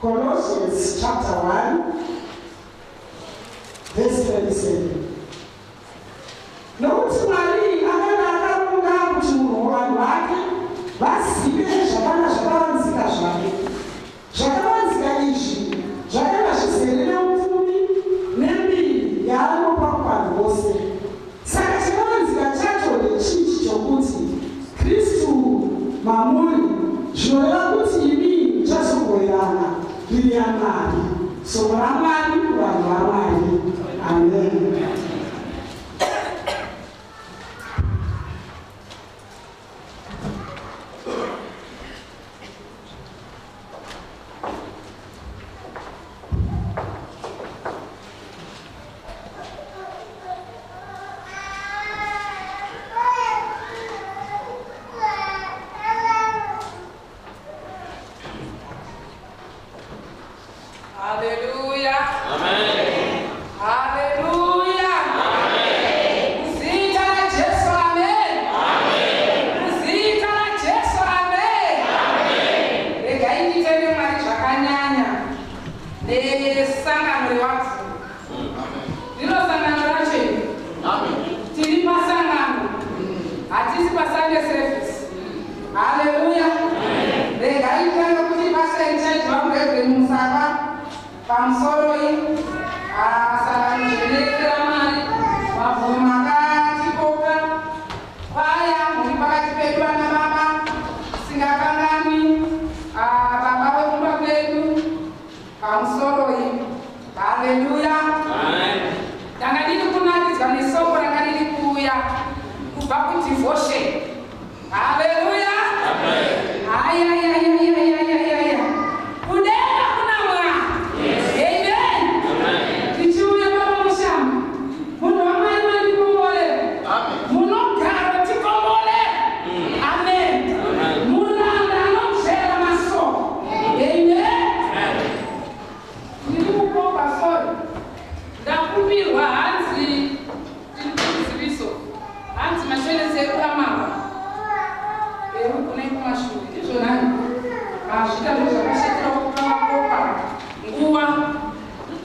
Colossians chapter 1, verse 27. Nokuti Mwari akaronga kuti munhu vanhu vake vazive zvakanga zvakavanzika zvake. Zvakavanzika izvi zvakanga zvizere neupfumi nembiri yaanopa kuvanhu vose. Saka chakavanzika chacho ndechichi chokuti Kristu mamuri, zvinoreva kuti imi muchazogoverana mbiri yaMwari, soko raMwari kuvanhu vaMwari. Amen. vakauya kubva kudevotion. Haleluya. Ayayayayayayaya. Kudenga kuna Mwari. Amen. Tichiuya baba Mushambi. Munhu wamai mandikombole. Munogara tikombole. Amen. Mulanda anochera masoko. Amen. Ndiri kukomba sori. Ndakumbirwa hanzi ziviso. Hanzi mashenese erukamava. Kunai kumashuri. Izvo nani? Zvita zvakashatira kupa nguva.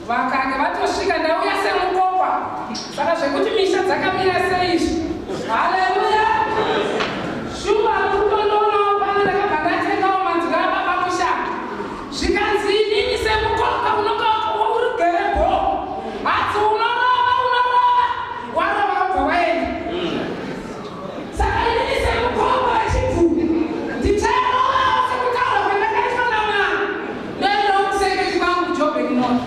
Vakanga vatosvika ndauya semukopa. Saka zvekuti misha dzakamira seizvi. Haleluya. Shuva kutondoonawo pano ndakabva ndatengawo manzwi ababa Mushambi. Zvikanzi inini semukopa unonga uri gerebo. Asi unorova warova wabva waenda. Saka inini semukopa wechibvumi ndichairova sekutaura kwandakaitwa naMwari. Ndoenda kusekechi kwangu Joburg North.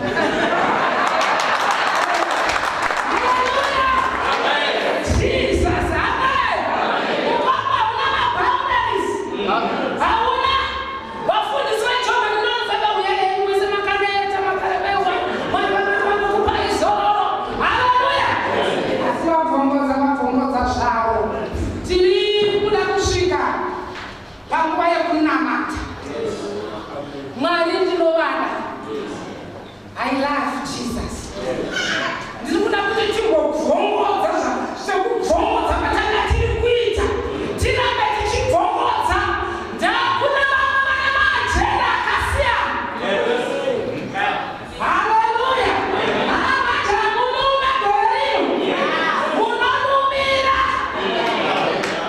Jesus, amen. Ukopa una maboundaries. Hauna wafundiswa Joburg North vakauya mwese makaneta makarebewa wanokupa izororo. Haleluya. Asi vabvongodza zvavo. Tiri kuda kusvika panguva yekunamata. Mwari ndinovada. I love Jesus. Ndiri kuda kuti timbobvongodza sekubvongodza patanga tiri kuita. Tirambe tichibvongodza. Ndakuna vamwe vane maajenda akasiyana. Haleluya. Majaha munume gore rino. Munonumira.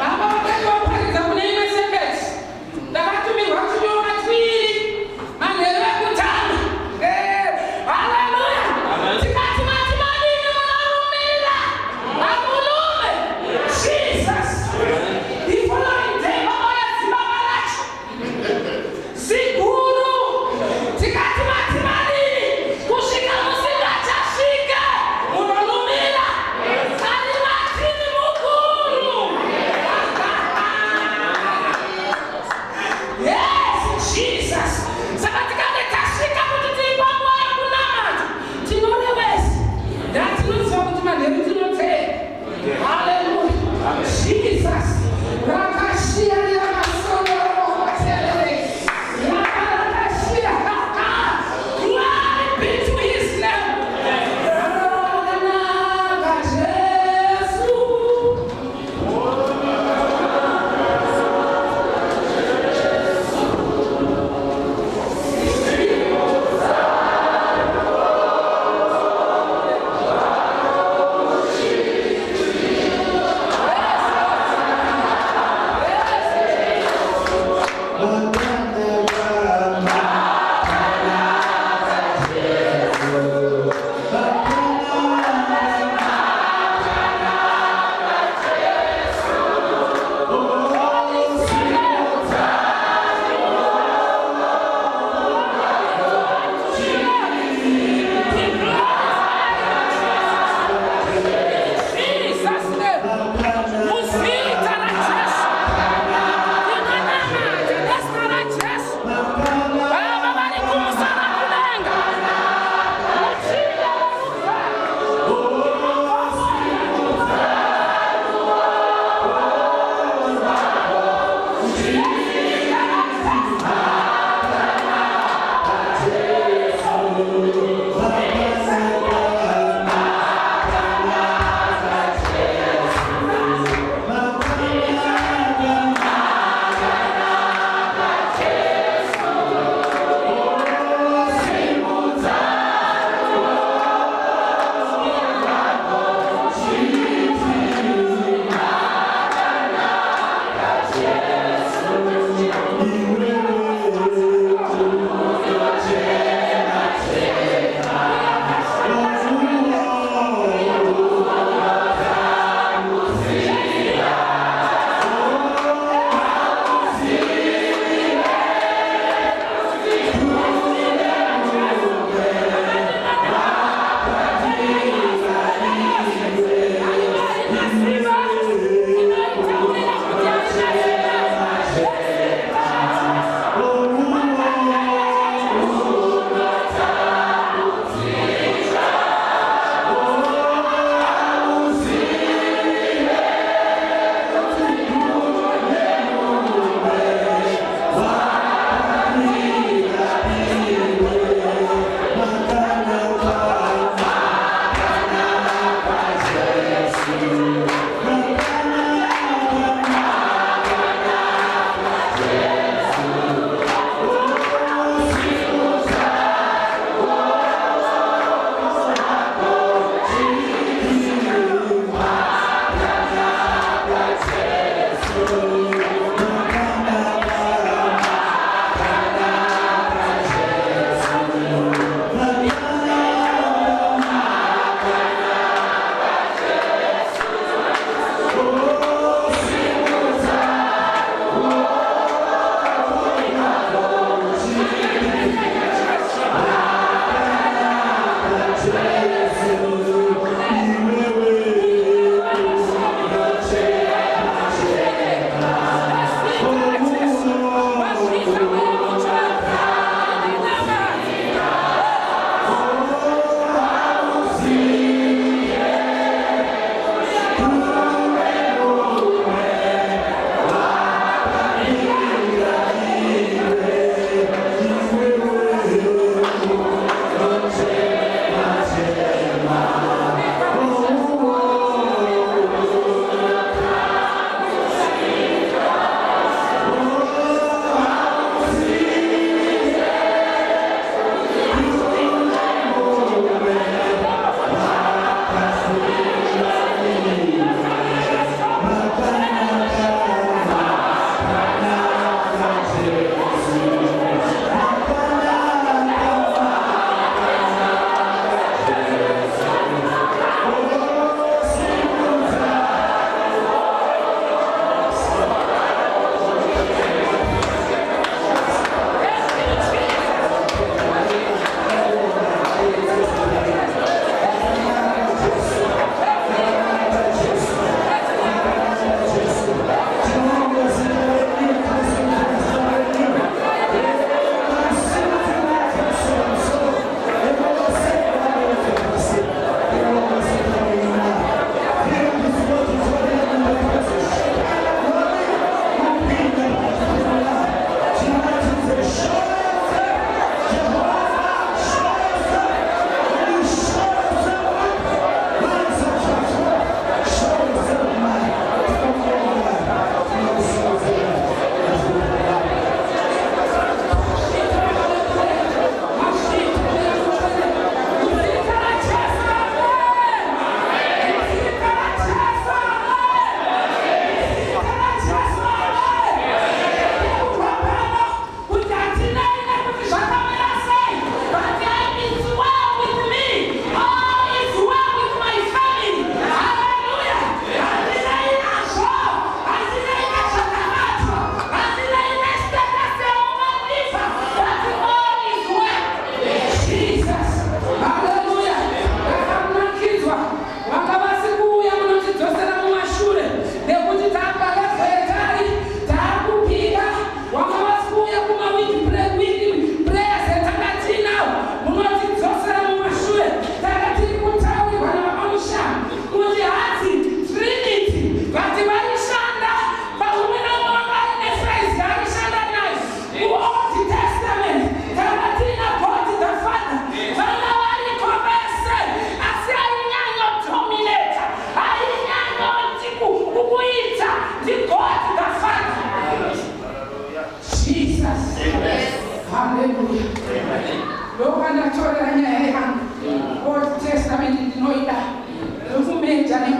Baba vakaparidza kune imwe seketi. Ndakatumirwa tunyorwa twiri. Manheru ekutanga. Haleluya.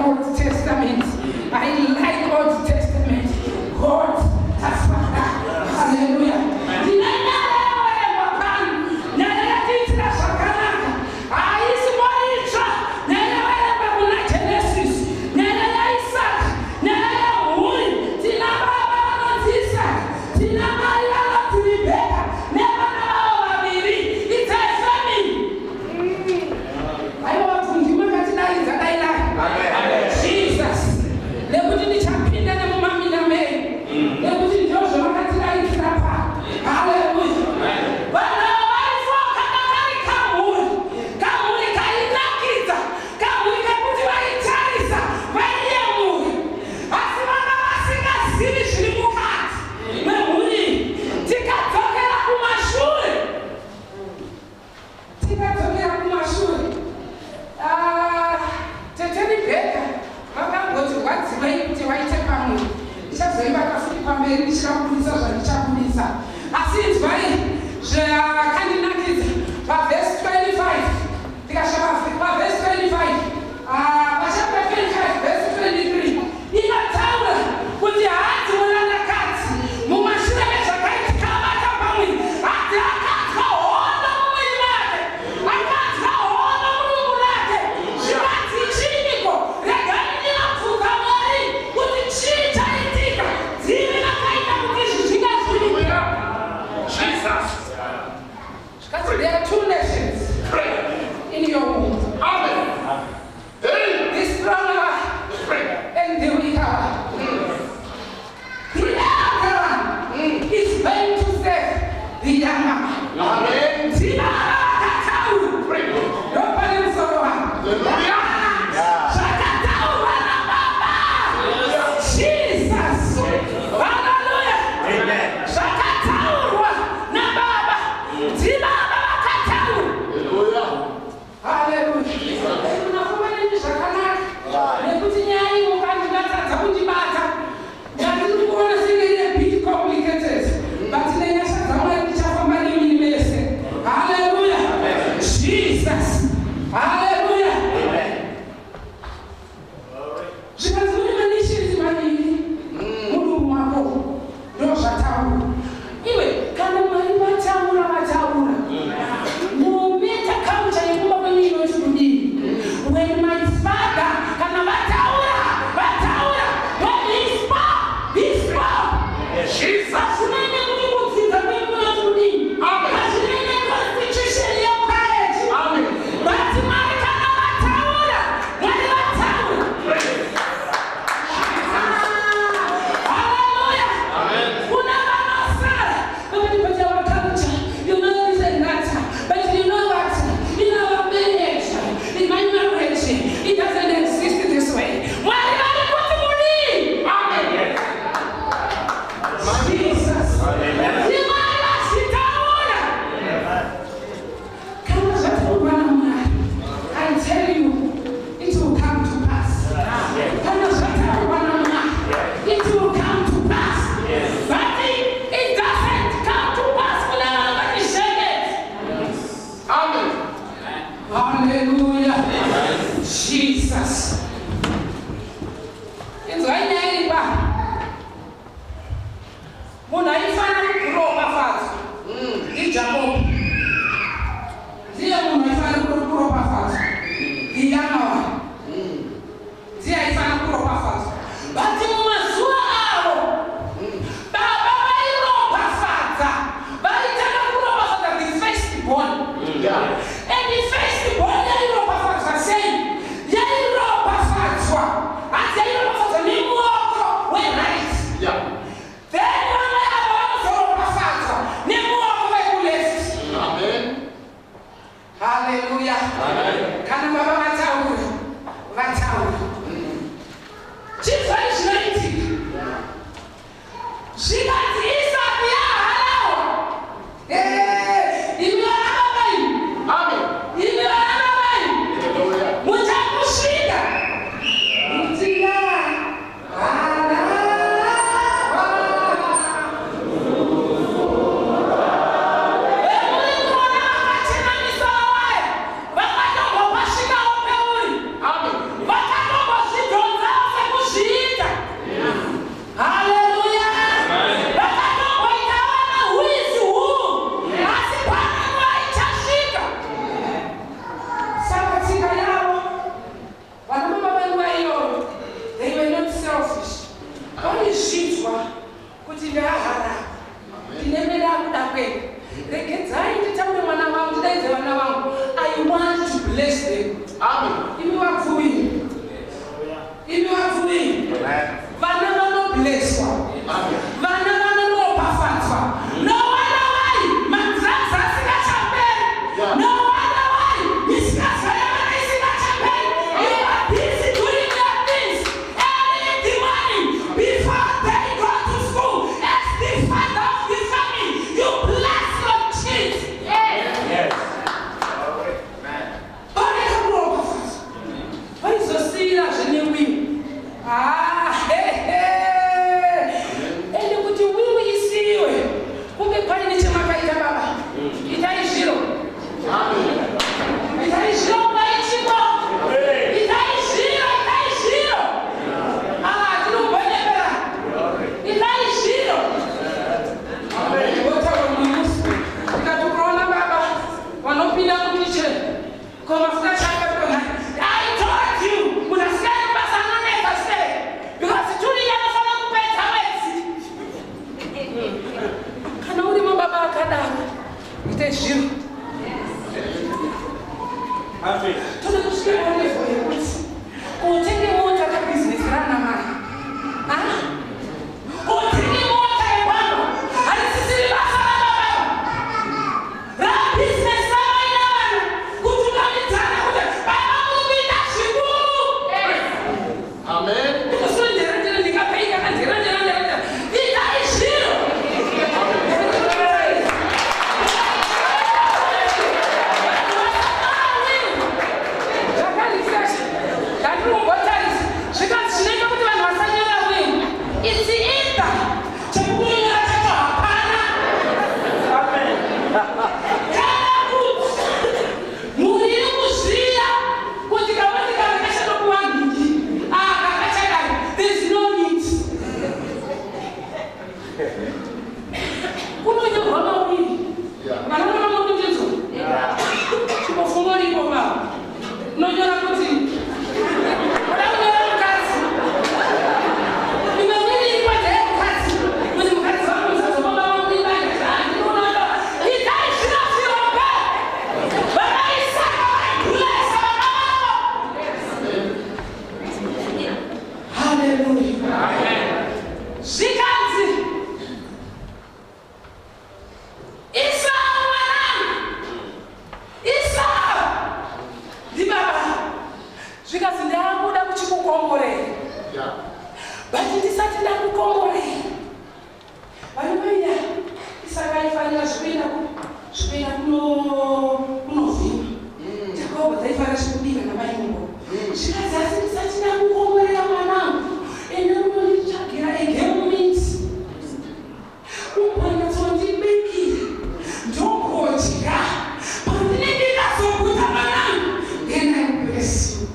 Old Testament. I like Old Testament. God, that's what that. Hallelujah. Vana vanoblesswa. Vana vanoropafadzwa. No wonder why Midrand asingachaperi. No wonder why misikazwa yavana isingachaperi. You are busy doing your things early in the morning before they go to school. As the father of the family, you bless your kids. Yes. kuti wiwi isiwe kunge paine chamakaita baba itai zviro maichiko itai zviro tinobonyepera itai zviro otaura muimusi ikatukaona baba vanopinda mukichen komafuta changa tukona I told you munasikaye basa anoneka stay because tuli yanofana kupedza mwedzi kana uri mababa akadaro ite zviro toda kusvika levo yekuti utenge mota kabhizinesi ranamari utenge mota yebaba harisisiri basa rabababa rabhizinesi ravainavana kuti ukamidzana kuti baba murikuita zvikuru. Amen. Kusonderera ndikapeika kanderera itai zviro zvinoita kuti vanhu vasanyora wini it's either chekunyora chacho hapana kana kuti muri kuziya kuti kavakashatokuwa ndingi kakachakari there's no need kunonyorwa mawiri vanonona mundindidzo chibofungo ripo mavo unonyora kuti uda kunyora mukadzi imwe mwiri iri kwadzaya mukadzi kuti mukadzi vamuzazokomba mamuribaandinonono itai zvinozirope vakaisaka vaibhulesa vanavavo. Haleluya. Zvikanzi Esau mwanangu, Esau ndibaba. Zvikanzi ndakuda kuchikukomborera but ndisati ndakukomborera vanomaida isaka aifanira zvikuenda kunovhima Jakobho dzaifanira zvikudiwa namaingo. Zvikanzi asi ndisati ndakukomborera mwanangu ende unonditsvagira egemumiti umbonyatsondibikira ndokodya pandinenge ndazoguta mwanangu then I bless you.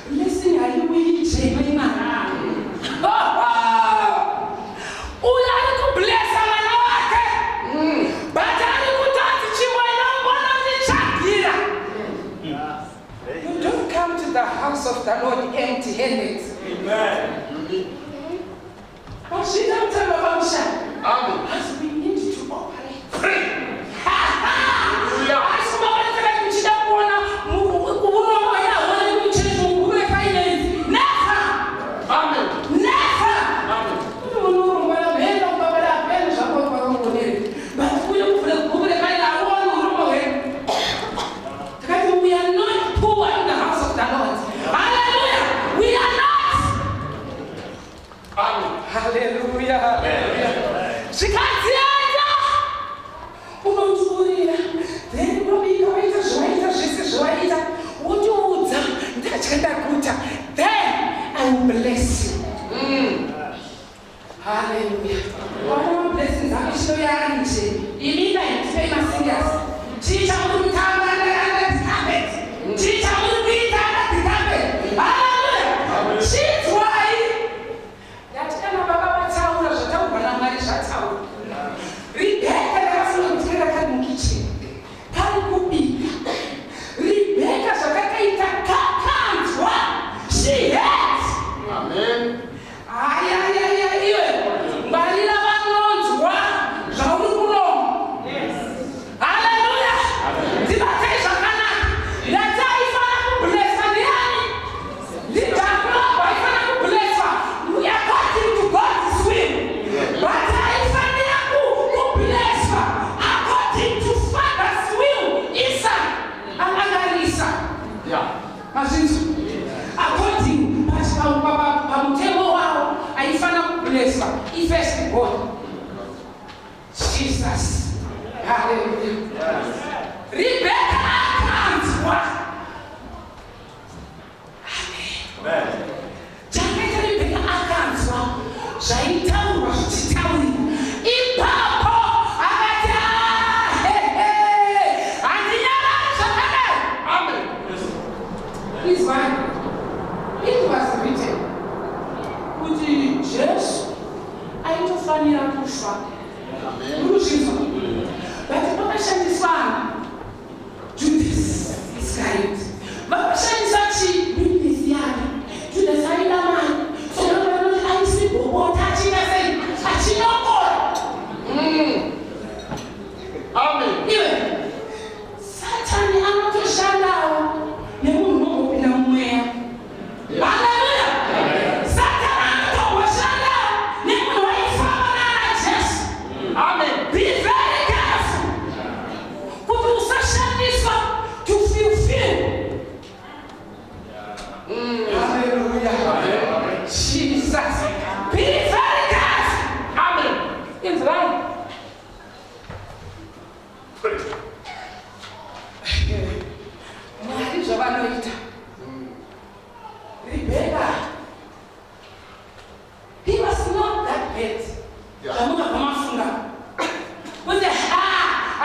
Blessing haiuije imwana uyo ari kublesa mwana wake but ari kutoti chimwe inongononditsvagira. You don't come to the house of the Lord empty-handed. Pasvina mutano pamusha. As we need to operate free. Asi kumakanitaka kuchida kuona kuurongo yahone kuchechi mukure finance. Never. Never. Unorongo yamhenda kubabala apena zvako kwarongonere. But uye kukure finance awone urongo hwedu. Takati we are not poor in the house of the Lord. Hallelujah. We are not. Hallelujah. Zvikanzienda unoturira then unobika waita zvawaita zvese zvawaita wotiudza ndatya ndaguta then I will bless you. Hallelujah. One of blessings akishitoya ari nje imika indipei masingers chicha muri kutamba ndikapet chicha muri kuita ndikapet. Hallelujah. She's why kana baba vataura zvataurwa naMwari zvataura. Rebeka ndakafuna kutyera kari mukicheni kari kubika. Rebeka zvakakaita kakanzwa she hates. Amen. Ayayaya iwe ngwarira vanonzwa zvauri kuronga. Haleluya. Ndiba blessed one. He first born. Jesus. Hallelujah. Yes. Rebecca comes. What? Amen. Jacket Rebecca comes. Shaitaura, Chitauri. Ipapo. Agatia. Hey. Andinyara Shakana. Amen. This one. It was written. Kuti Jesu aitofanira kufa. Amen. But pakashandiswa Judas Iscariot. Vakashandisa chi yake. Judas aida mani. Saka vanoti aisibobota achina sei. Achinokora. Amen. Iwe. Satani anotoshandawo nemunhu unopinda mumweya. Hallelujah. Satani anotowashanda nemunhu waifamba nana Jesu. Amen. Be very careful. Kuti usashandiswa to fulfill. Hallelujah. Jesus. Be very careful. Amen. It's right. Mwari zvavanoita. Rebecca. He was not that bad. Zvamuka pamafunga. Kuti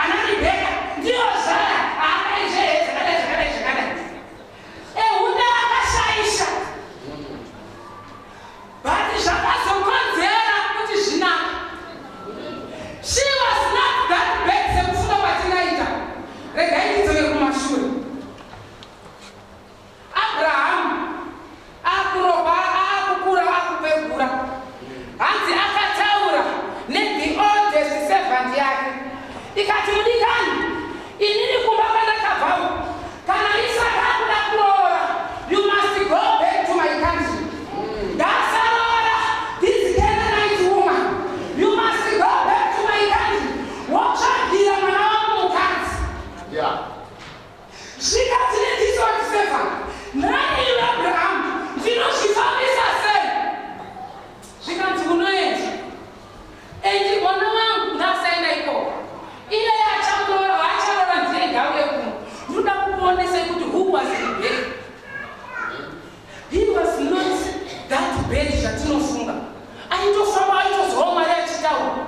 ana Rebecca ndiyo zara akaizve zvakadai. Ehunda akashaisha. But zvakazokonzera kuti zvinaka. She was not that bad sekufunga kwatinoita. Regai ndidzoke kumashure. Abraham akuroba akukura akupegura. Hanzi akataura the oldest servant yake. Ikati mudikani. Inini kumba kana kabau. Kana Isaka akuda kuroora. You must go back to my country. That's Aurora. This Canaanite woman. You must go back to my country. Watch out here mwana wangu mkazi. Yeah. Zvikati this old servant. Nani yu Abraham. Zvinosvifambisa sei. Zvikati unoedza. Endi mwana wangu ndasaenda ikoko. Ile acharora ndiye gawe kuno. Ndoda kukuonesa kuti who was Rebecca. He was not that bad zvatinofunga. Aitofamba aitozwa Mwari achitaura.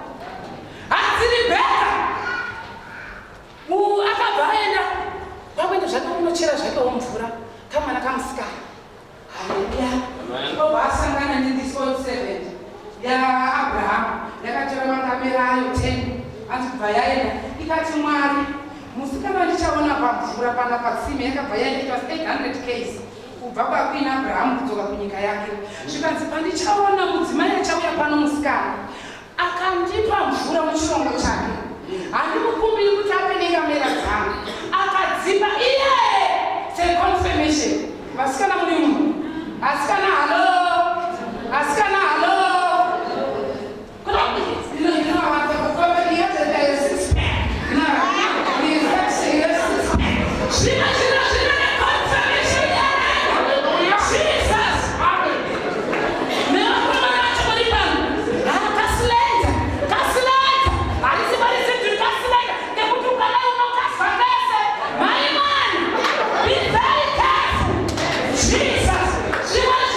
Asi Rebecca. Akabva aenda. Wakuenda zvake unochera zvake mvura. Kamwana kamusikana. Hallelujah. Obva asangana this old servant. Abraham. Yakatora makamera ayo 10. Anzi kubva yaenda. Ikati Mwari. Musikana ndichaona pamvura pana patsime yakabva yaenda. It was 800 km. Kubva kwakwina Abraham kudzoka kunyika yake. Zvikanzi pandichaona mudzimai achauya pano musikana. Akandipa mvura muchirongo chake. Handimukumbiri kuti ape nekamera dzangu. Akadzipa iye seconfirmation. Vasikana muni munhu. Asikana halo. Asikana halo. You know what the problem is? There is 6 pack. No, we are serious. She confirmation. Hallelujah. Jesus. Amen. No, my man, be very careful. Jesus. She was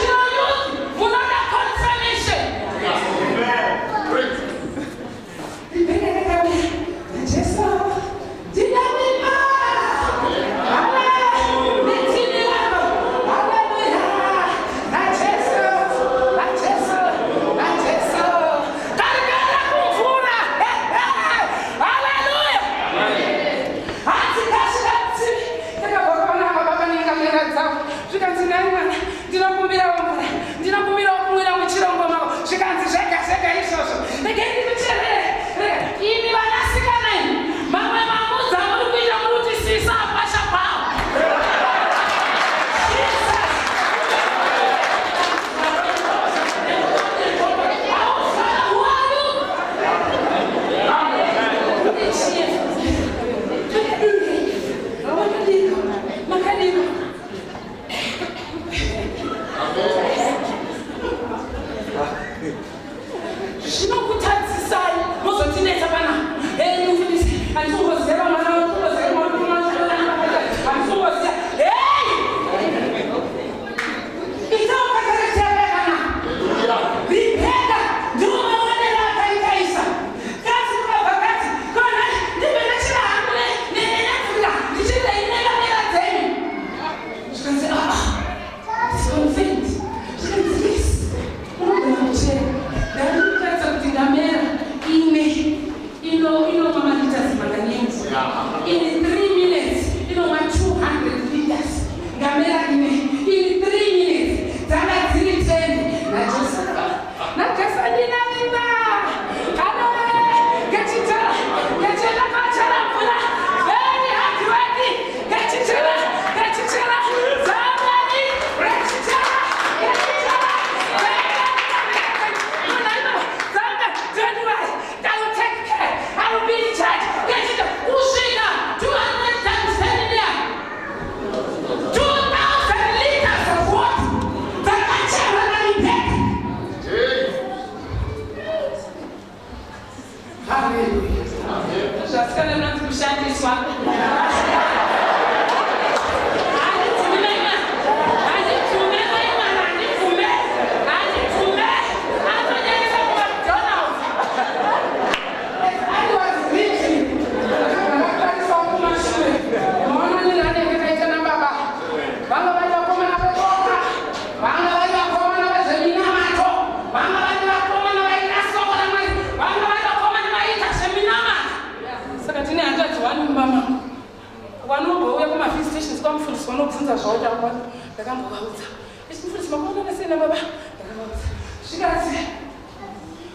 ndakambovaudza ichimufundisi makaona sena baba ndakavaudza zvikazi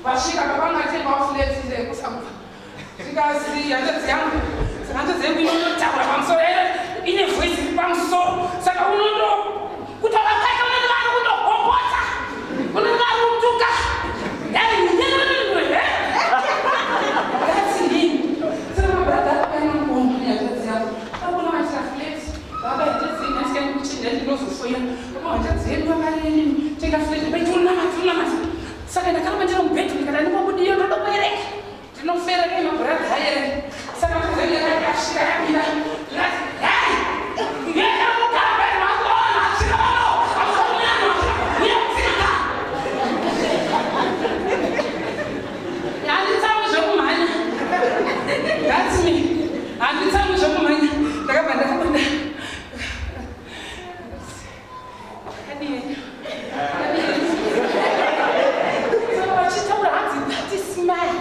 vasvika pavangatemba wafuletsire kusakuva zvikazi hanzvadzi yangu saka hanzvadzi yangu inonotaura pamusoro ine voice iri pamusoro saka unondo kuti avakaita unenge vari kundogopota unenge ari kutuka that's him. Saka mabrada akaina mukombo nehanzvadzi yangu akona machira fleti vakaitedzei nasikaini kuchinda ndinozofoira hanzvadzi yedu vakareni tenga fleti baitunamati saka ndakaramba ndiri mubhedhu ndikati ndingobudiyo ndoda kuereka ndinofereka mabrada aere saka muzenge yakashira yamira ndikati hai ngekamugamba makuona chinono akumunano uyakutsika handitsamu zvekumhanya that's me handitsamu zvekumhanya ndakabva ndakabanda vachitaura hanzi dhati smile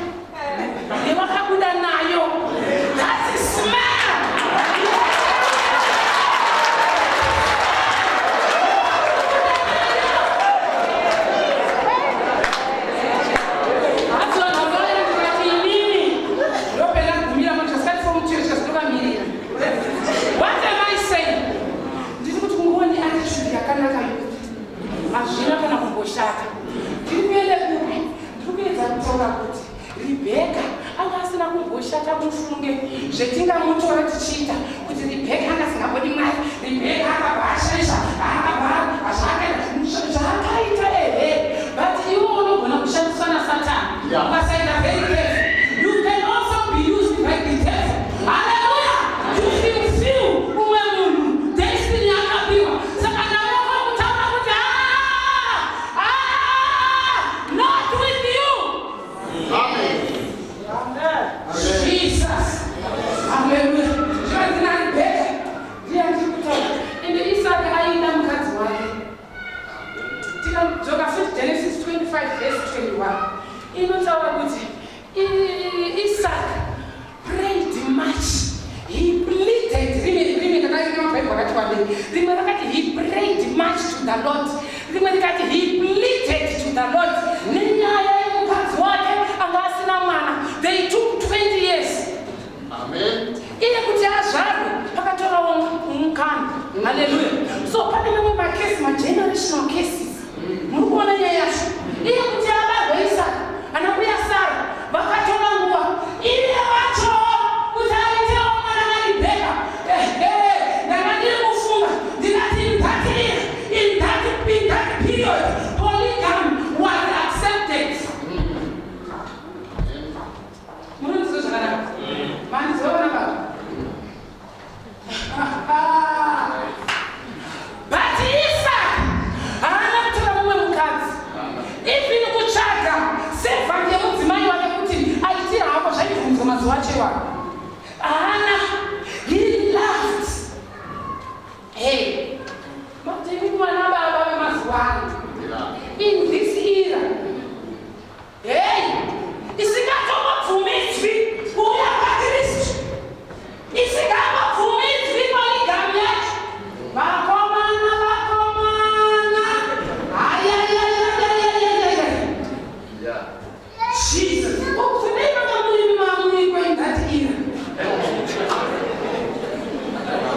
nevakabuda nayo dhati smile hati vanhu vakaendikati inini ndopenda gumira matasati fomuchiro chikazitokamirira what am I saying ndiri kuti kungoni attitude yakanaka hazvina kana kumboshata ndiri kuenda kupi ndiri kuedza kutaura kuti Rebeka anga asina kumboshata mufunge zvetingamutora tichiita kuti Rebeka anga asingambodi Mwari Rebeka akabashesha zvakaita but iwo unogona kushandiswa naSatani ukasaita very careful you can also be used by the devil. Hallelujah. You feel umwe munhu destiny yakapiwa saka ndavoko kutaura kuti not with you. Amen. Jesus. Hallelujah. Zvinazina Rebeka ndiye ndikutaura ende Isaka aina mukadzi wake tikadzoka futi Genesis 25 verse 21 inotaura kuti Isaka prayed much. He pleaded. Rimwe rakati wade. Rimwe rakati he prayed much to the Lord. Rimwe rakati he pleaded to the Lord. Nenyaya yemukadzi wake anga asina mwana. They took 20 years. Amen. Iye kuti azvarwe pakatorawo mukana. Hallelujah. So pane mamwe makesi generational cases. Muri kuona nyaya yacho. Iye kuti abarwe Isaka anakuya Sara vakatora nguva iye vacho kuti aitewo mwana waRebeka. Ndakandiri kufunga ndikati in that period polygamy was accepted. Munonzwa zvakanaka? Manzwa baba. But Isaka haana kutora mumwe mukadzi. Even kutsvaga seva ngemudzimai wake kuti aitira hako zvaibvunzwa mazuva achewa. Haana. He loved. Hey. Matini kumwana baba vemazuva ano. In this era. Hey. Isingatongobvumidzwi kuuya kwaKristu. Isingatongobvumidzwi polygamy yacho. Vakomana. Jesus. Ukufuneka kamulimi mamunikwa in that era.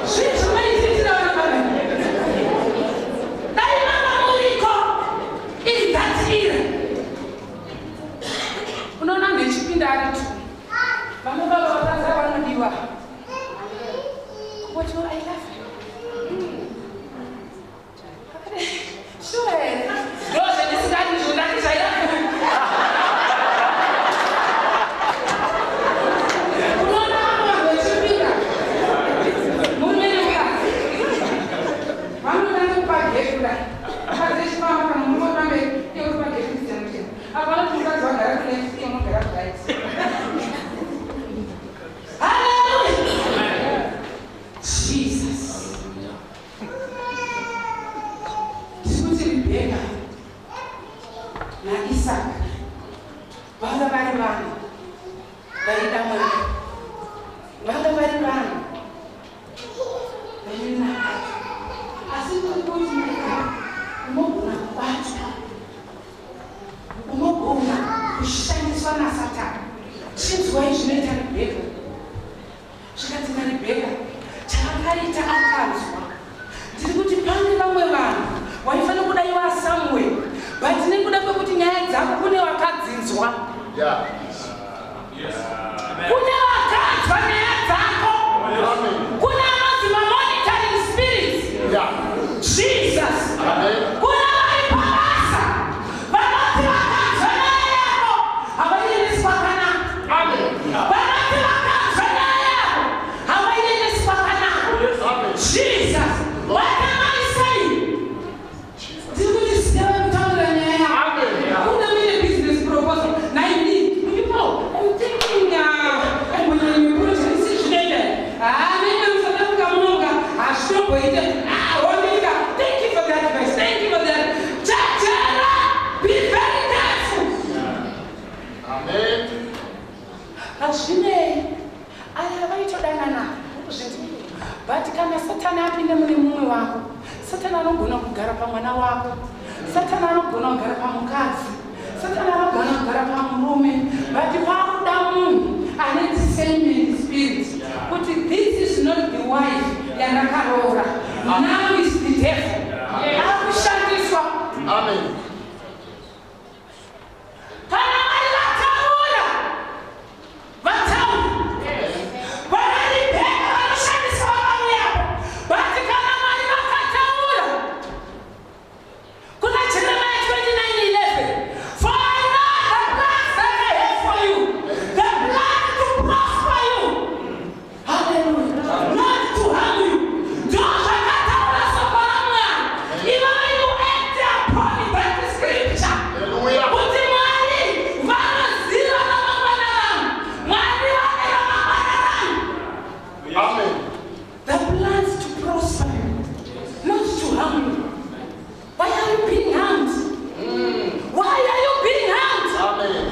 Swisho maizitira wana baba. Dai mama muliko in that era. Unaona ndechipinda ari tu. Vamwe baba vakaza vanodiwa. What do I love you? Sure. Rose ndisikati zvonani zvaira. Jesus. Rebeka na Isaka vanga vari vanhu vaida Mwari, vanga vari vanhu vainaka, asi kuti chinzwa izvinoita Rebheka. Zvikati naRebheka chaakaita akanzwa. Ndiri kuti pane vamwe vanhu waifana kudaiwa Samuel, but nekuda kwekuti nyaya dzako kune wakadzinzwa. Kune wakanzwa nyaya dzako. Kune anonzi monitoring spirits. Jesus. Kuna vari pabasa vanoti vakanzwa nyaya yako havaiendeswa kanaka. Vanoti vakanzwa nyaya yako havaiendeswa kanaka. Jesus. What am I saying? Ndiri kuti sitava kutaura nyaya yako. Kuna mine business proposal. Now you need, you know, I'm thinking, I'm going to put a decision in there. Maybe I'm going to come over. I should go in there. Thank you for that advice. Thank you for that. Chachara, be very careful. Amen. Ashine, I have a little but kana Satan apinde mune mumwe wako. Satan anogona kugara pamwana wako. Satan anogona kugara pamukadzi. Satan anogona kugara pamurume. But pakuda munhu ane discerning spirit. Kuti this is not the wife yandakaroora. Now is the devil. Akushandiswa. Amen. Kana vari vataura. Vataura. Vanaribheka vanoshandiswa vamwe yavo. But kana vari vakataura. Kuna Jeremiah 29:11. For I know the plans that I have for you. The plan to prosper you. Hallelujah. Not to harm you. Don't vakataura soko raMwari. Even when you enter upon it by the scripture. Kuti Mwari vanoziva ramangwana rangu. Mwari vane ramangwana rangu. Amen. The plans to prosper you, not to harm you. Why are you being harmed? Why are you being harmed? Amen.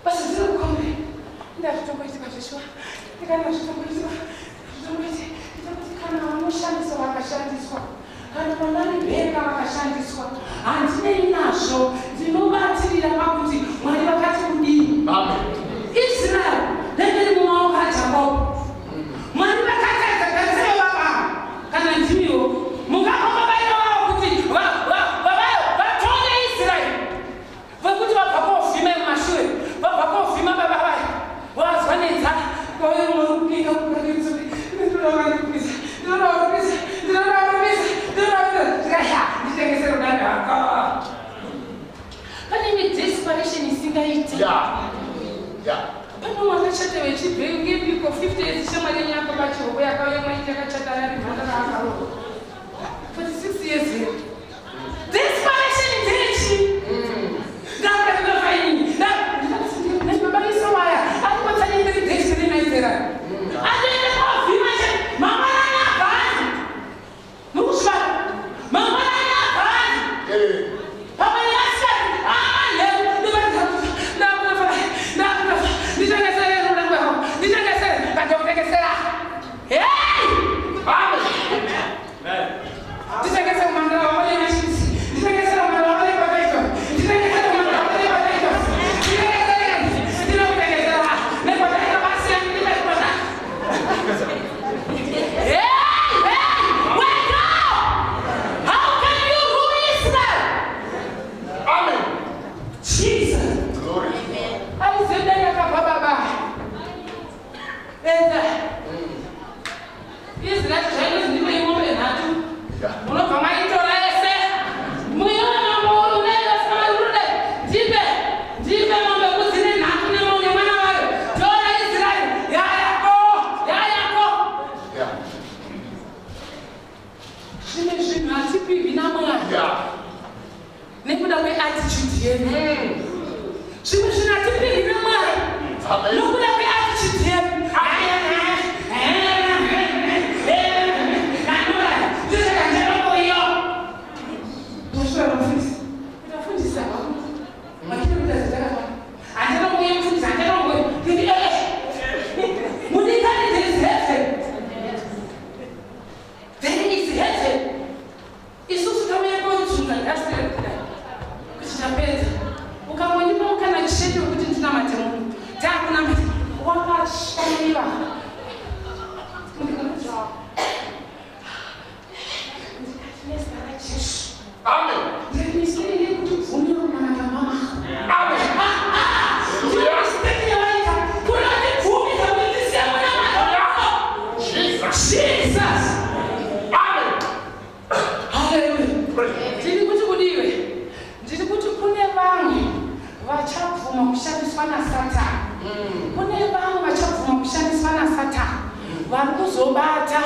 Basi zero kombe. Ndazvitomboitika zvishwa. Ndikana zvitomboitika. Kana vanoshandiswa vakashandiswa. Kana vanaRebheka vakashandiswa. Handinei nazvo. Ndinobatirira pakuti Mwari vakati kudini. Amen. Israel ndengeri mumaoko aJakobo. Mwari vakatadza gadzire baba kana ndimiwo mungakoma vaino vavo kuti vatonge Israel vekuti vabva kovhima mumashure vabva kovhima baba vayo wazwa nedza kwaveumorupinga nditengesere udani hwako. Pane desperation isingaiti. Pano wakachata vechibheu ngepiko 50 years shamwari nyako pachihobo yakauya mwaiti yakachata ari bhanda raakarohwa 46 years here. Desperation ndechi. Ngapra kunofaini. Ndakasindibabaiso waya. Akupatani mberi desperation naitera. Atoende kovhima che mama nana bhandi. Mukusva. Mama nana bhandi. Papa yasikati. Nekuda kweattitude yedu. Zvimwe zvinatipingi naMwari. Nokuda kweattitude yedu. Ukamwonyesha ukana chishetu kushandiswa naSatani. Kune vamwe vachabvuma kushandiswa naSatani. Vari kuzobata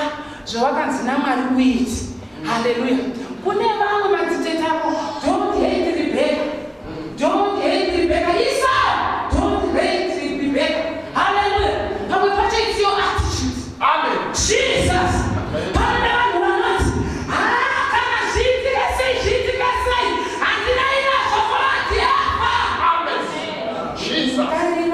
zvawakanzi naMwari kuita. Hallelujah. Kune vamwe vadzitetapo, don't hate Rebecca. Don't hate Rebecca. Esau, don't hate Rebecca. Hallelujah. Pamwe pacho it's your attitude. Amen. Jesus. Pane vanhu vanoti, kana zviitika sei, handina inazvo fati yafa. Amen. Jesus. Jesus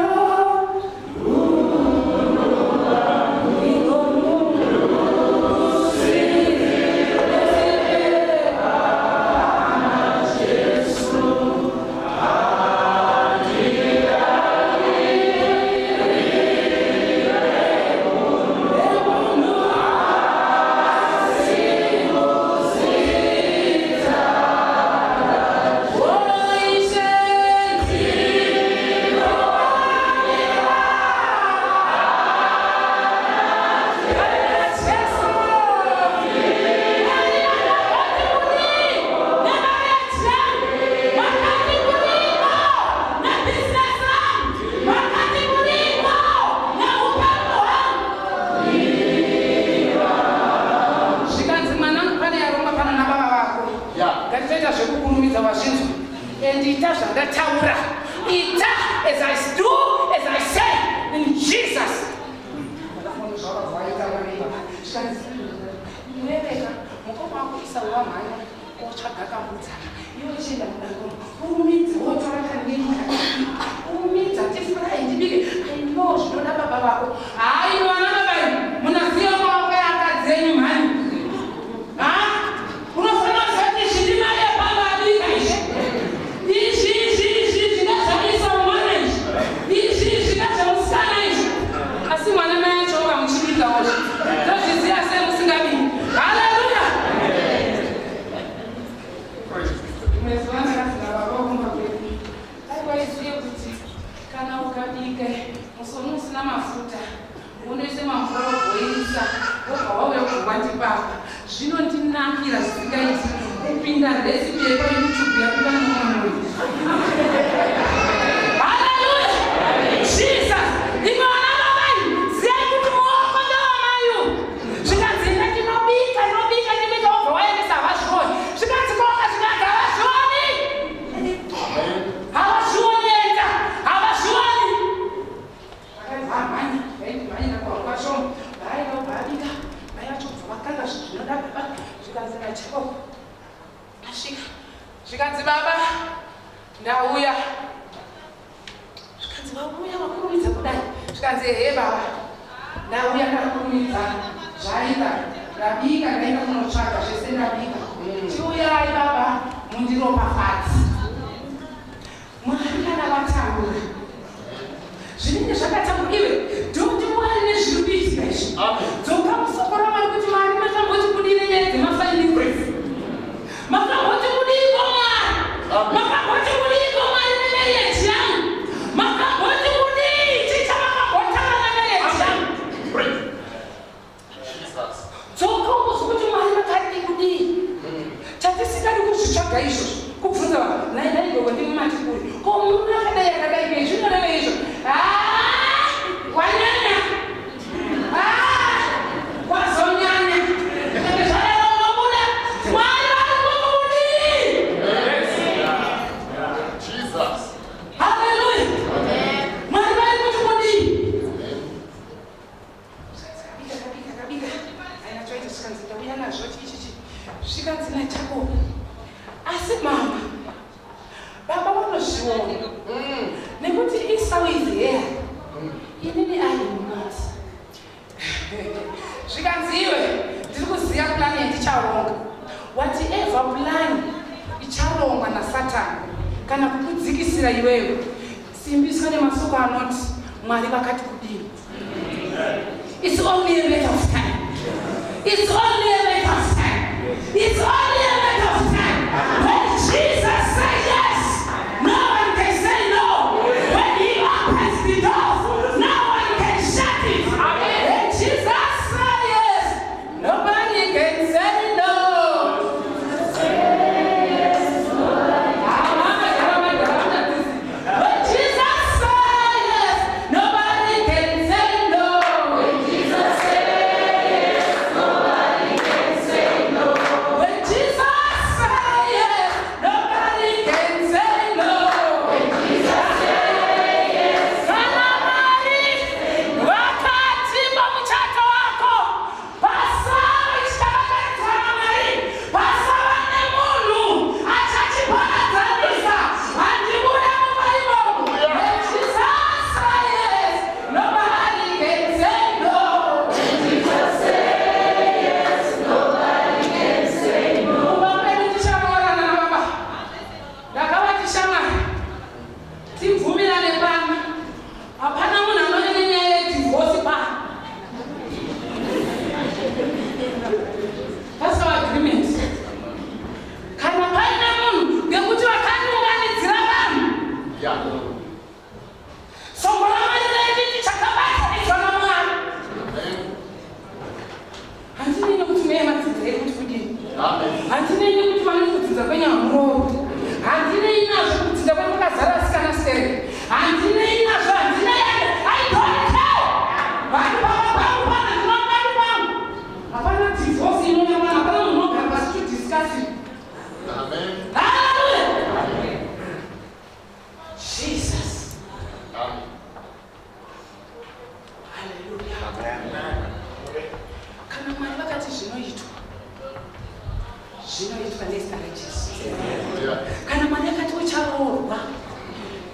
Kana Mwari akati ucharoorwa,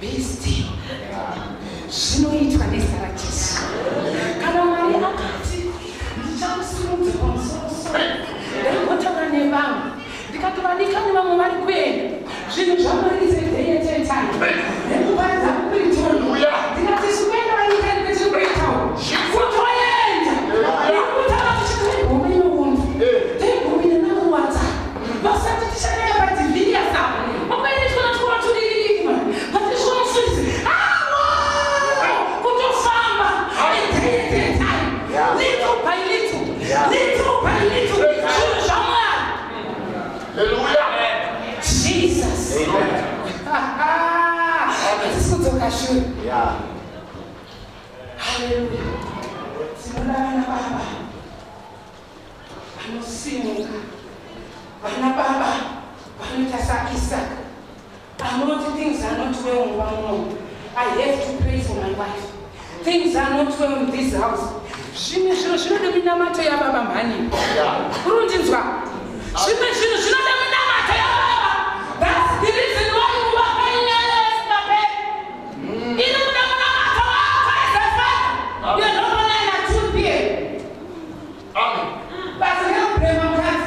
be still. Zvinoitwa nezita raJesu. Kana Mwari akati ndichakusimudza pamusoro, ndaimbotaura nevamwe, ndikati vadikani vamwe vari kuenda, zvinhu zvaMwari zvedheyetetani, ndikuparidza kupiritori, ndikati zvikuenda vanyika ndikati kuitawo, kutoenda, ndikutaura tichiti gome neundu, tegome nenamuwadza, vasati tichadega padhivhiri yasava, makaini tikona tikona tudikidiki mani, patishomufundisi, kutofamba, edheyetetani, little by little, little by little, zvinhu zvaMwari. Hallelujah. Jesus. Amen. Yeah. Hallelujah. Simulana Baba. Anosimuka. Bana Baba. Banitasa. I'm not things are not well in one more. I have to pray for my wife. Things are not well in this house. Shime shino minamato ya Baba mani. Kurunjinzwa. Shime shino minamato ya Baba. That's the reason why you walk in your life, Papa. You are not only in a 2 p.m. Amen. But you have pray my hands.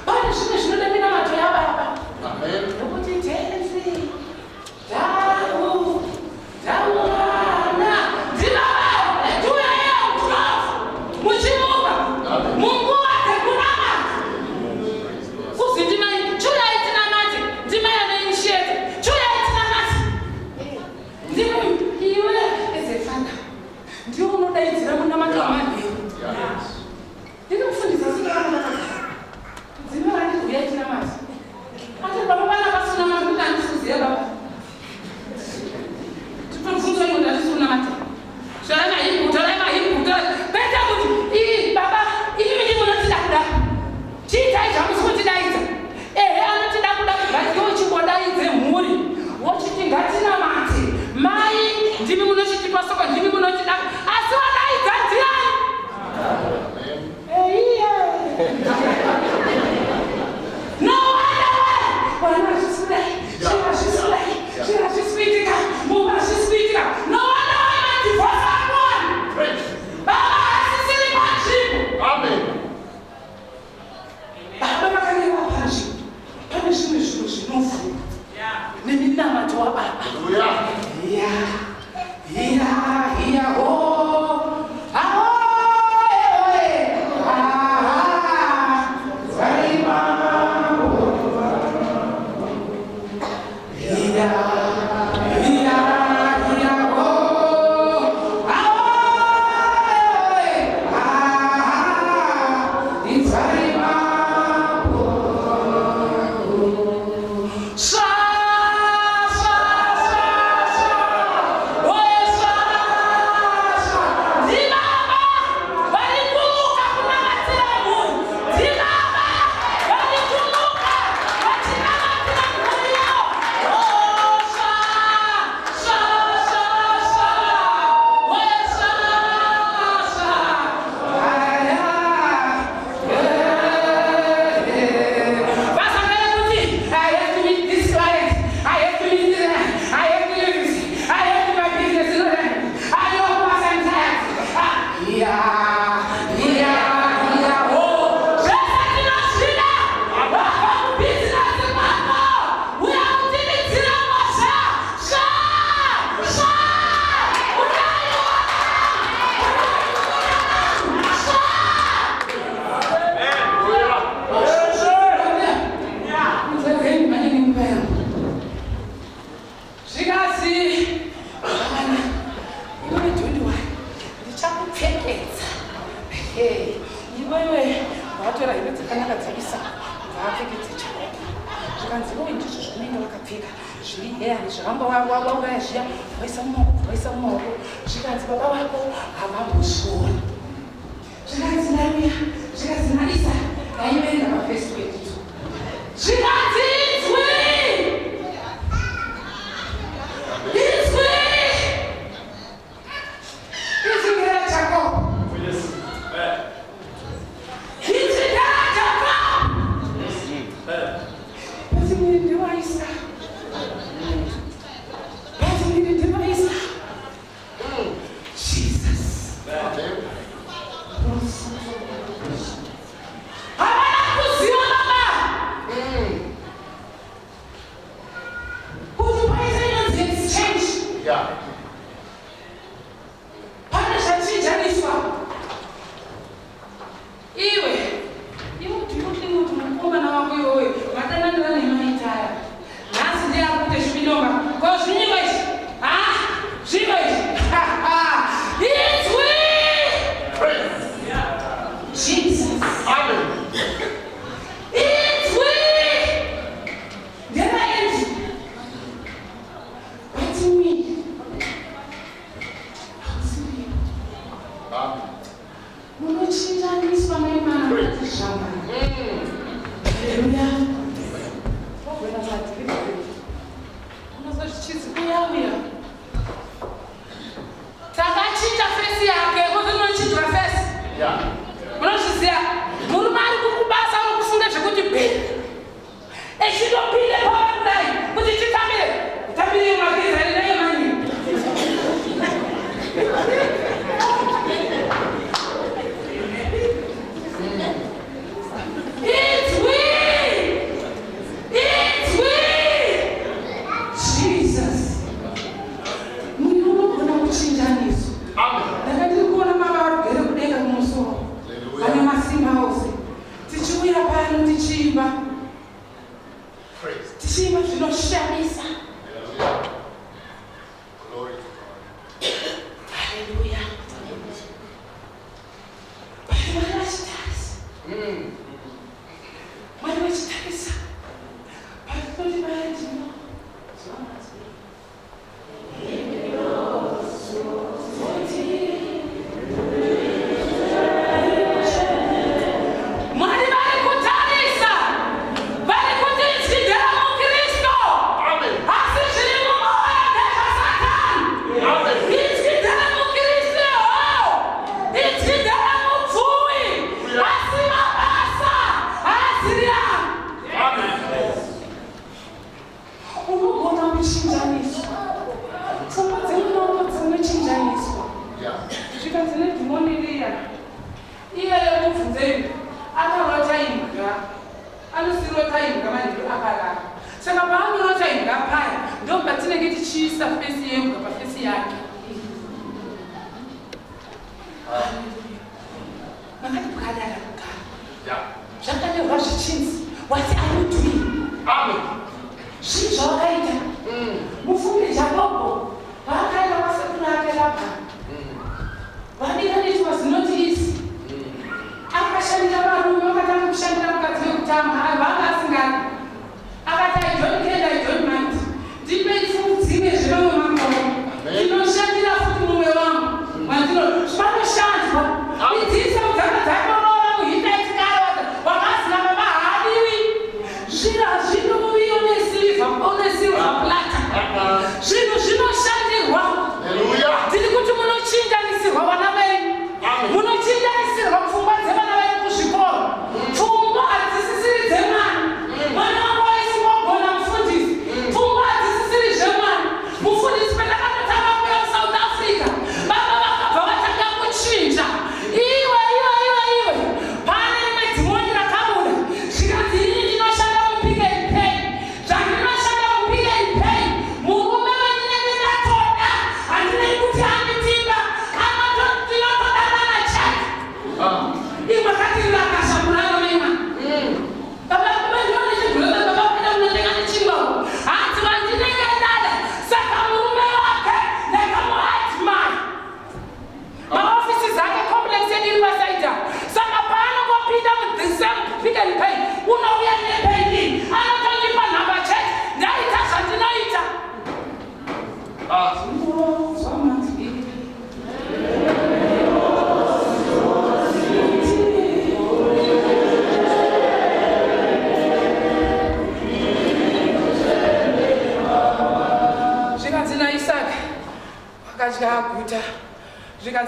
But shino minamato ya Baba. Amen. Nobody tells me. Dawana. Dilaba. Etuya ya utunafu. Muchimuka. Mungu wake kunama. Uzindima chuya itina mati. Ndima ya initiate. Chuya itina mati. Ndima iwe ezefana. Ndio unoda itina munama kamani. Ndino mfundisa singa munama. Ndima ya itina mati. Ate baba bana basuna mamuta nisuziye baba. Tufunzo hiyo ndasuna mati. Shana hii kutalema. Beta kuti baba ili munotidakуда. Chitaita musukutidaita. Anotidakуда kubatiyo chibodaidze mhuri. Wochiti ngatina mati. Mai ndimi munochitipa soko ndimi munotida. Asi wadaidza ndiani? No wonder why. She's speaking. Mumba, she's speaking. No wonder why my divorce happened. Baba, she's still watching. Amen. Baba, makaniwa panji. Pane zvimwe zvinofu. Neminamato waBaba. Hallelujah. Yeah. Oh.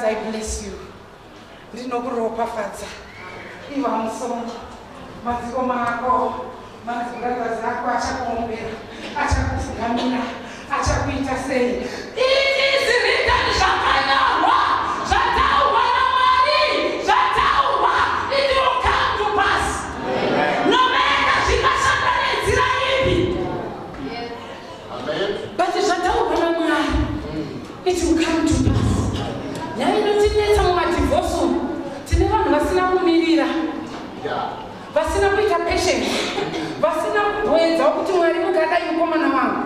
I bless you. Ndinokuropafadza. Iva musoro. Madziko mako. Mazibara zako achakuombera, achakufungamira, achakuita sei. It is written zvakanyorwa, zvataurwa naMwari, zvataurwa. It will come to pass. No matter zvikashanda nenzira ipi. But zvataurwa naMwari, it will come to pass. Nyaya inotinetsa mumadivoso, tine vanhu vasina kumirira. Vasina kuita patience, vasina kuedza kuti Mwari mukadai mukomana wangu.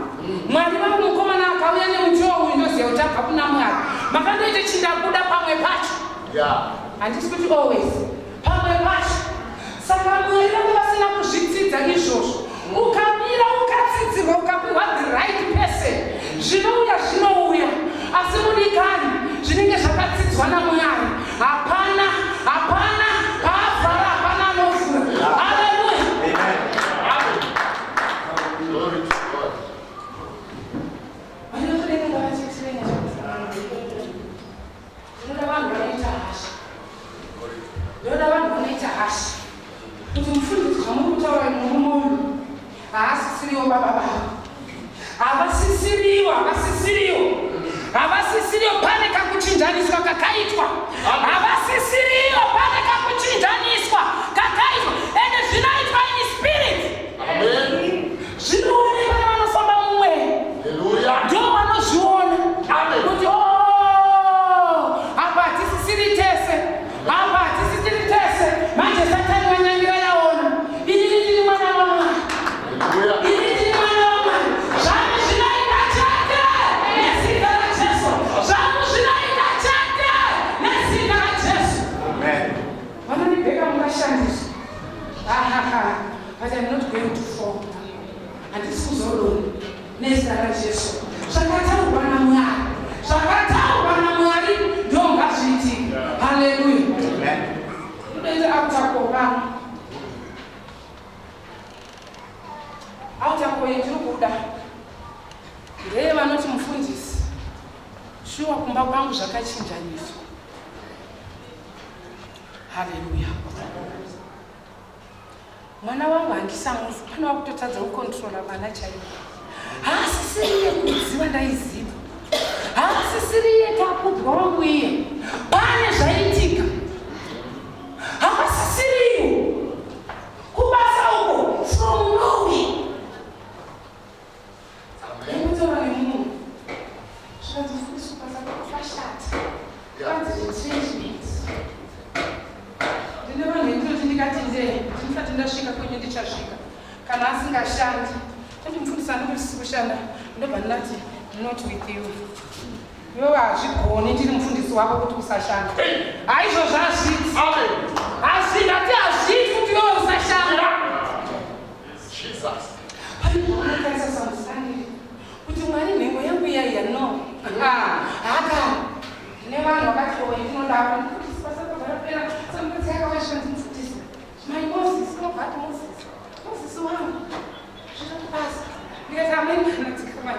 Mwari wangu mukomana akauya nemuchoo uyu ndoziva kuti abva kuna Mwari. Makandoita chindabuda pamwe pacho. Handisi kuti always. Pamwe pacho. Saka Mwari vangu vasina kuzvitsidza izvozvo. Ukamira ukatsidzirwa ukapiwa the right person. Zvinouya. Asi mudikani zvinenge zvakatsidzwa naMwari. Hapana paavhara hapana anovhura. Hallelujah. Amen. Glory to God. Ndoda vanhu vanoita hasha. Kuti mufundisi zvamurikutaura mumwoyo haasisiriwo baba vavo. Havasisiriwo pane kakuchinjaniswa kakaitwa. Havasisiriwo pane kakuchinjaniswa kakaitwa. Ende zvinoitwa in spirit. Amen. Zvinoonekwa nevanofamba mumweya. Hallelujah. Ndio vanozviona. Amen. Kuti apa hatisisiri tese. Manje Satani wanyangira yaona. Ini ndiri mwana wa Mwari. Hallelujah. Ini ndiri mwana wa Mwari. Zvangu zvinoita chete nezita raJesu. Zvangu zvinoita chete nezita raJesu. Amen. Vanonibheka mukashandiswa. But I'm not going to fall. Handisi kuzorora nezita raJesu. Zvakataurwa naMwari ndio ngazviitike. Hallelujah. Amen. Unoita autakoba. Autako yetiri kuda. Ndeye vanoti mufundisi. Shuwa kumba kwangu zvakachinjaniswa. Hallelujah. Mwana wangu handisamufi, pano wakutotadza kukontrola vana chaivo. Haasisiriye kuziva ndaiziva. Haasisiriye takudwa wangu iye. Pane zvaitika. Havasisiriyo. Kubasa uko from nowhere. Ndikutora nemunhu. Zvinonzi mufundisi kubasa kwakufashata. Kwanzi retrenchment. Ndine vanhu vendinoti ndikati ndisati ndasvika kwenye ndichasvika. Kana asingashandi. Mufundisi andisisi kushanda. Ndobva ndinati not with you. Iwe hazvigoni ndiri mufundisi wako kuti usashanda. Haizvozvo hazviti. Hazvingati hazviti kuti iwe usashanda. Jesus. Panotarisa samusangiri kuti Mwari nhengo yangu iya no. Haka. Ndine vanhu vakati ndinoda mufundisi pasakabvarapera samukadzi yakavashanzi mufundisi. My Moses, nobati Moses wangu. Zvinokubaza. Ndikati ameni anatikama.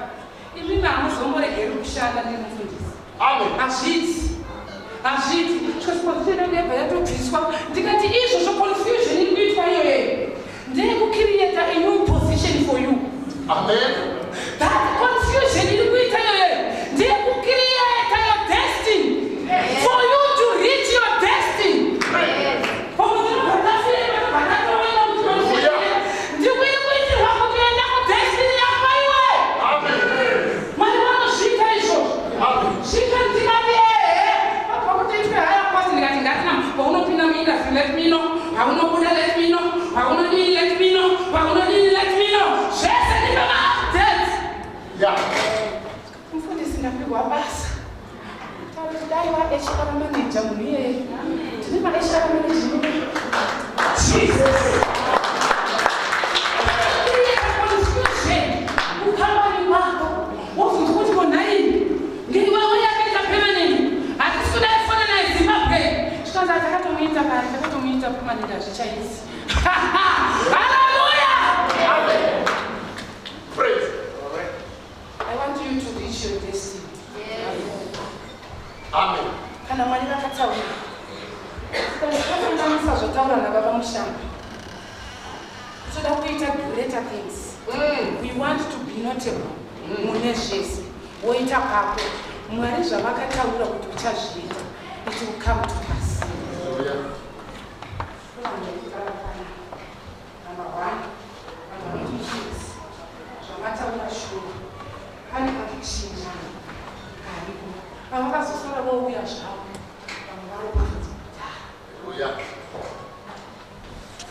Imi hamuzomboregeri kushanda ndiri mufundisi. Hazviti. Chikasikwazitenda ndebva yatobviswa. Ndikati izvozvo confusion iri kuitwa iyoyo. Ndeyekucreate a new position for you. Amen. That confusion iri kuita iyoyo. Ndeyekucreate your destiny. For you to reach your destiny. Let me know. Let me know. Yeah. Mfundisi ndapigwa basa. Dai wa HR manager mwenyewe. Tuna HR manager. Jesus. Ukabali wako. Wofu kuti kona hii. Ngiri wewe yakaita permanent. Atisuda ifana na Zimbabwe. Chikaza atakatomita permanent azvichaisi. Hallelujah. Amen. Praise. I want you to reach your destiny. Amen. Kana Mwari vakataura. Kana zvotaura nababa Mushambi. Toda kuita kuita greater things. We want to be notable. Mune zvese woita pako Mwari zvavakataura kuti uchazviita, it will come to pass. Number one, zvavataura shuru pane pakuchinja karipo pavakazosara vouya zvavo vamwe varopafadza kudhara.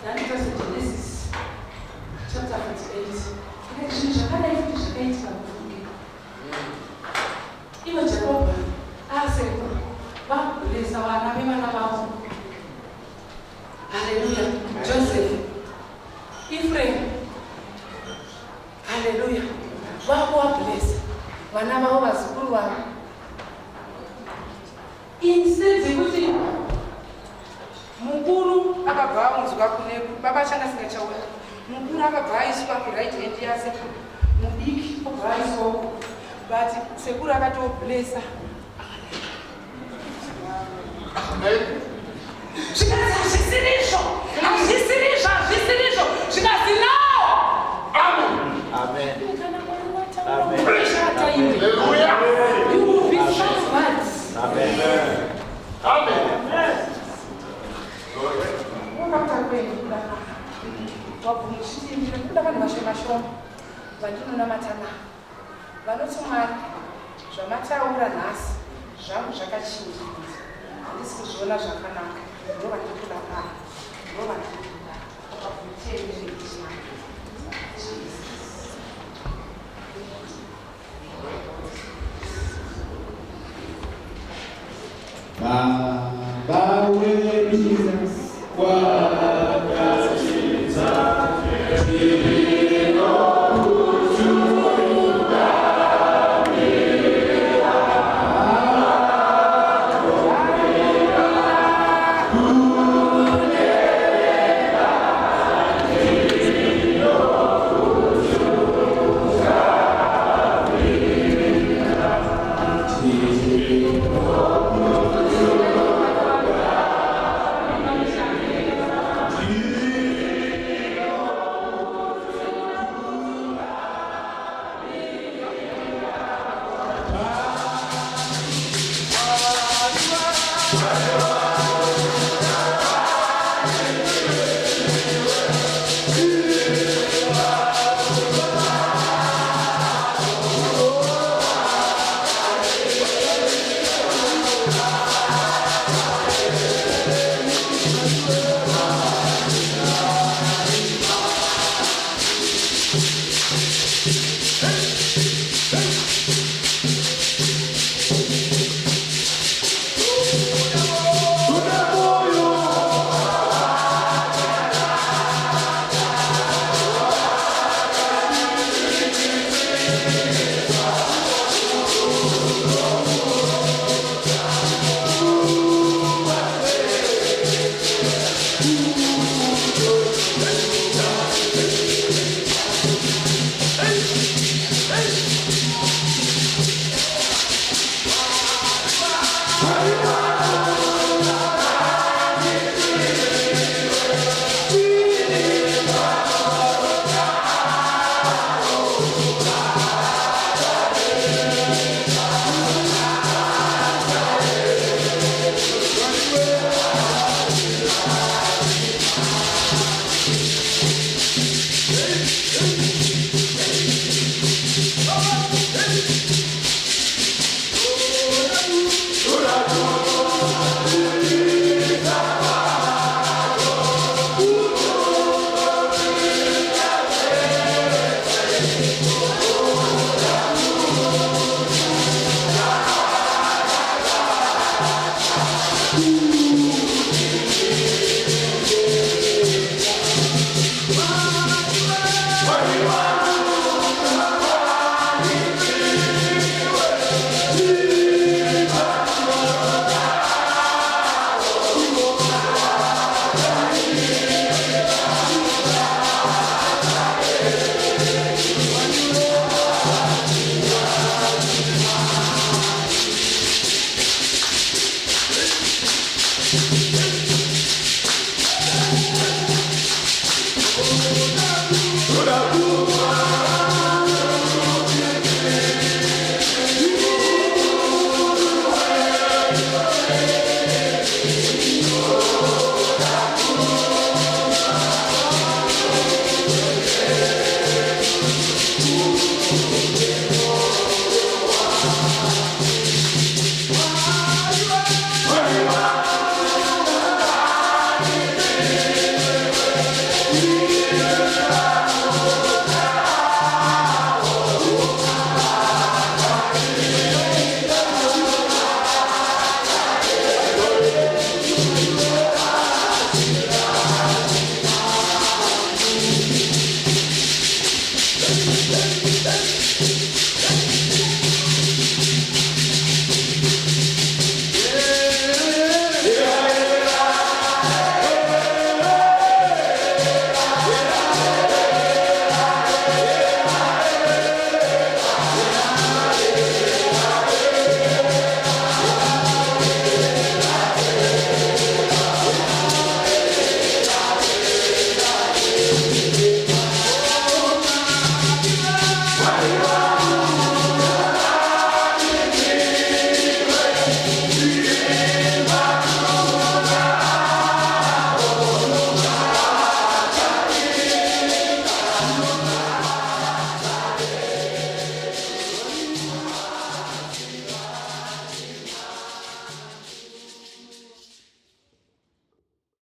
Genesis chapter 48. Zvinhu zvakadai futi zvakaitika mufunge. Ivo Jehovha asekuru vakugurisa vana vevana vavo. Hallelujah. Joseph, Ephraim, hallelujah. Vakuvablesa vana vavo vazukuru vavo. Instead dzekuti mukuru akabva aunzwa kune baba changa singachauya. Mukuru akabva aiswa kuright hand yasekuru, mudiki obva aiswa, but sekuru akatoblesa. Amen. Zvisirizvo zvikazi no. Amen. Amen. Kana Mwari Amen. wataura Hallelujah. you will be transferred. Amen. Amen. Wakatakwenda wabvumushitira kuda vanhu vashoma vandinonamata navo vanoti Mwari zvamataura nhasi zvangu zvakachinja, handisi kuzviona zvakanaka, ndo vandikuda pano, ndo vandikuda wakabvuteerera. Baba wetu